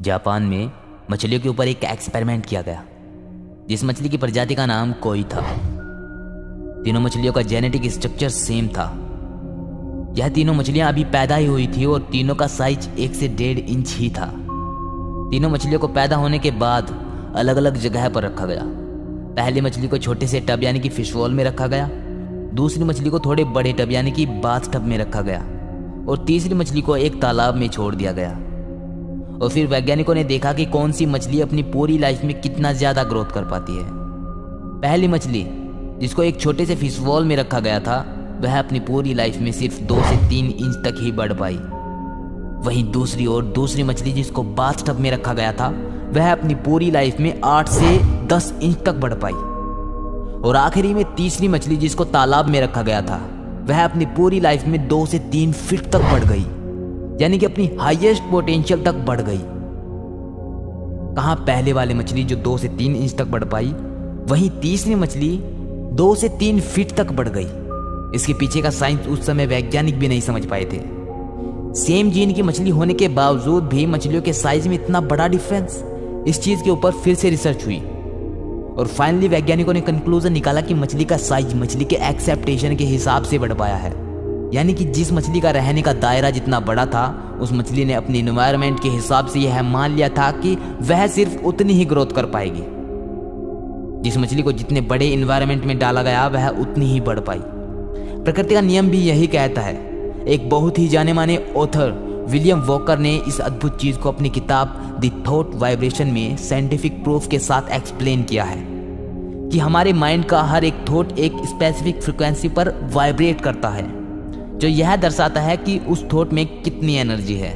Japan में मछलियों के ऊपर एक एक्सपेरिमेंट किया गया जिस मछली की प्रजाति का नाम कोई था। तीनों मछलियों का जेनेटिक स्ट्रक्चर सेम था। यह तीनों मछलियां अभी पैदा ही हुई थी और तीनों का साइज 1 से 1.5 इंच ही था। तीनों मछलियों को पैदा होने के बाद अलग अलग जगह पर रखा गया। पहली मछली को छोटे से टब यानी कि फिश बॉल में रखा गया, दूसरी मछली को थोड़े बड़े टब यानी कि बाथ टब में रखा गया और तीसरी मछली को एक तालाब में छोड़ दिया गया। और फिर वैज्ञानिकों ने देखा कि कौन सी मछली अपनी पूरी लाइफ में कितना ज़्यादा ग्रोथ कर पाती है। पहली मछली जिसको एक छोटे से फिश बॉल में रखा गया था वह अपनी पूरी लाइफ में सिर्फ 2 से 3 इंच तक ही बढ़ पाई। वहीं दूसरी मछली जिसको बाथ टब में रखा गया था वह अपनी पूरी लाइफ में 8 से 10 इंच तक बढ़ पाई। और आखिरी में तीसरी मछली जिसको तालाब में रखा गया था वह अपनी पूरी लाइफ में 2 से 3 फीट तक बढ़ गई, यानी कि अपनी हाईएस्ट पोटेंशियल तक बढ़ गई। कहां पहले वाली मछली जो 2 से 3 इंच तक बढ़ पाई, वहीं तीसरी मछली 2 से 3 फीट तक बढ़ गई। इसके पीछे का साइंस उस समय वैज्ञानिक भी नहीं समझ पाए थे। सेम जीन की मछली होने के बावजूद भी मछलियों के साइज में इतना बड़ा डिफरेंस, इस चीज के ऊपर फिर से रिसर्च हुई और फाइनली वैज्ञानिकों ने कंक्लूजन निकाला कि मछली का साइज मछली के एक्सेप्टेशन के हिसाब से बढ़ पाया है। यानी कि जिस मछली का रहने का दायरा जितना बड़ा था उस मछली ने अपनी एनवायरनमेंट के हिसाब से यह मान लिया था कि वह सिर्फ उतनी ही ग्रोथ कर पाएगी। जिस मछली को जितने बड़े एनवायरनमेंट में डाला गया वह उतनी ही बढ़ पाई। प्रकृति का नियम भी यही कहता है। एक बहुत ही जाने माने ऑथर विलियम वॉकर ने इस अद्भुत चीज को अपनी किताब द थॉट वाइब्रेशन में साइंटिफिक प्रूफ के साथ एक्सप्लेन किया है कि हमारे माइंड का हर एक थॉट एक स्पेसिफिक फ्रिक्वेंसी पर वाइब्रेट करता है, जो यह दर्शाता है कि उस थॉट में कितनी एनर्जी है।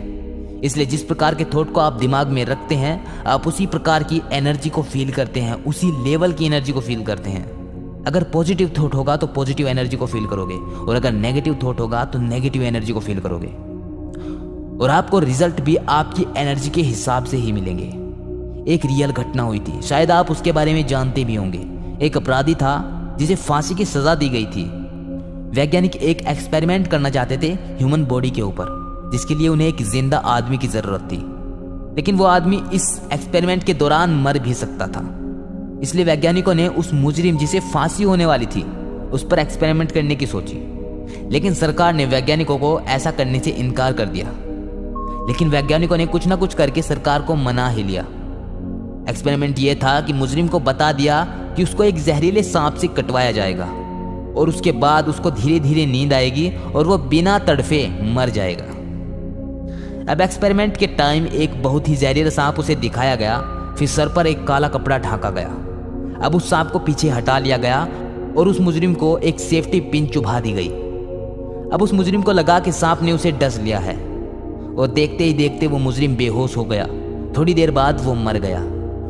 इसलिए जिस प्रकार के थॉट को आप दिमाग में रखते हैं आप उसी प्रकार की एनर्जी को फील करते हैं, उसी लेवल की एनर्जी को फील करते हैं। अगर पॉजिटिव थॉट होगा तो पॉजिटिव एनर्जी को फील करोगे और अगर नेगेटिव थॉट होगा तो नेगेटिव एनर्जी को फील करोगे और आपको रिजल्ट भी आपकी एनर्जी के हिसाब से ही मिलेंगे। एक रियल घटना हुई थी, शायद आप उसके बारे में जानते भी होंगे। एक अपराधी था जिसे फांसी की सजा दी गई थी। वैज्ञानिक एक एक्सपेरिमेंट करना चाहते थे ह्यूमन बॉडी के ऊपर, जिसके लिए उन्हें एक जिंदा आदमी की जरूरत थी। लेकिन वो आदमी इस एक्सपेरिमेंट के दौरान मर भी सकता था। इसलिए वैज्ञानिकों ने उस मुजरिम जिसे फांसी होने वाली थी उस पर एक्सपेरिमेंट करने की सोची। लेकिन सरकार ने वैज्ञानिकों को ऐसा करने से इनकार कर दिया। लेकिन वैज्ञानिकों ने कुछ ना कुछ करके सरकार को मना ही लिया। एक्सपेरिमेंट ये था कि मुजरिम को बता दिया कि उसको एक जहरीले सांप से कटवाया जाएगा और उसके बाद उसको धीरे धीरे नींद आएगी और वो बिना तड़फे मर जाएगा। अब एक्सपेरिमेंट के टाइम एक बहुत ही जहरीला सांप उसे दिखाया गया, फिर सर पर एक काला कपड़ा ढांका गया। अब उस सांप को पीछे हटा लिया गया और उस मुजरिम को एक सेफ्टी पिन चुभा दी गई। अब उस मुजरिम को लगा कि सांप ने उसे डस लिया है और देखते ही देखते वो मुजरिम बेहोश हो गया। थोड़ी देर बाद वो मर गया।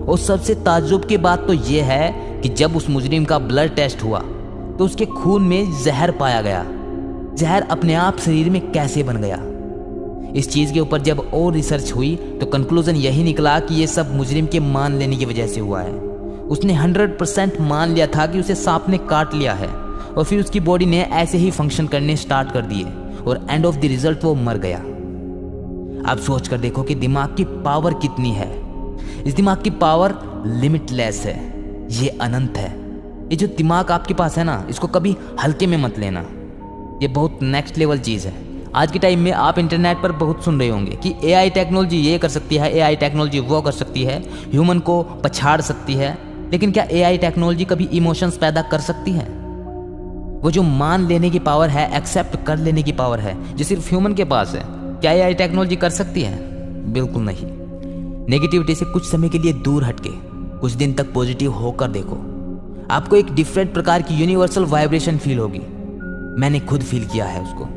और सबसे ताज्जुब की बात तो ये है कि जब उस मुजरिम का ब्लड टेस्ट हुआ तो उसके खून में जहर पाया गया। जहर अपने आप शरीर में कैसे बन गया? इस चीज के ऊपर जब और रिसर्च हुई तो कंक्लूजन यही निकला कि ये सब मुजरिम के मान लेने की वजह से हुआ है। उसने 100% मान लिया था कि उसे सांप ने काट लिया है और फिर उसकी बॉडी ने ऐसे ही फंक्शन करने स्टार्ट कर दिए और एंड ऑफ द रिजल्ट वो मर गया। आप सोच कर देखो कि दिमाग की पावर कितनी है। इस दिमाग की पावर लिमिटलेस है, ये अनंत है। ये जो दिमाग आपके पास है ना, इसको कभी हल्के में मत लेना। ये बहुत नेक्स्ट लेवल चीज़ है। आज के टाइम में आप इंटरनेट पर बहुत सुन रहे होंगे कि एआई टेक्नोलॉजी ये कर सकती है, एआई टेक्नोलॉजी वो कर सकती है, ह्यूमन को पछाड़ सकती है। लेकिन क्या एआई टेक्नोलॉजी कभी इमोशंस पैदा कर सकती है? वो जो मान लेने की पावर है, एक्सेप्ट कर लेने की पावर है, जो सिर्फ ह्यूमन के पास है, क्या एआई टेक्नोलॉजी कर सकती है? बिल्कुल नहीं। नेगेटिविटी से कुछ समय के लिए दूर हटके कुछ दिन तक पॉजिटिव होकर देखो, आपको एक डिफरेंट प्रकार की यूनिवर्सल वाइब्रेशन फील होगी। मैंने खुद फील किया है उसको,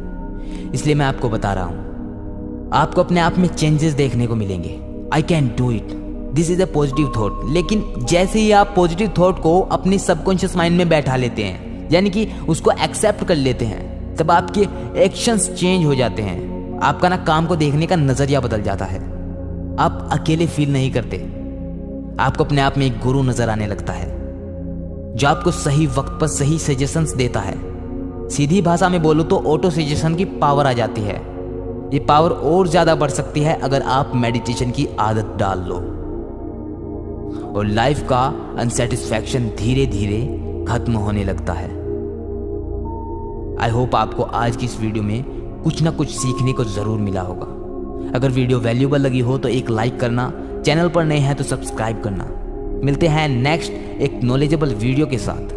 इसलिए मैं आपको बता रहा हूं। आपको अपने आप में चेंजेस देखने को मिलेंगे। I can do it, this is a positive thought. लेकिन जैसे ही आप पॉजिटिव थॉट को अपनी सबकॉन्शियस माइंड में बैठा लेते हैं, यानी कि उसको एक्सेप्ट कर लेते हैं, तब आपके एक्शंस चेंज हो जाते हैं। आपका ना काम को देखने का नजरिया बदल जाता है। आप अकेले फील नहीं करते, आपको अपने आप में एक गुरु नजर आने लगता है जो आपको सही वक्त पर सही सजेशंस देता है। सीधी भाषा में बोलूं तो ऑटो सजेशन की पावर आ जाती है। ये पावर और ज़्यादा बढ़ सकती है अगर आप मेडिटेशन की आदत डाल लो और लाइफ का अनसेटिस्फैक्शन धीरे धीरे खत्म होने लगता है। आई होप आपको आज की इस वीडियो में कुछ ना कुछ सीखने को ज़रूर मिला होगा। अगर वीडियो वैल्यूबल लगी हो तो एक लाइक करना, चैनल पर नए हैं तो सब्सक्राइब करना। मिलते हैं नेक्स्ट एक नॉलेजेबल वीडियो के साथ।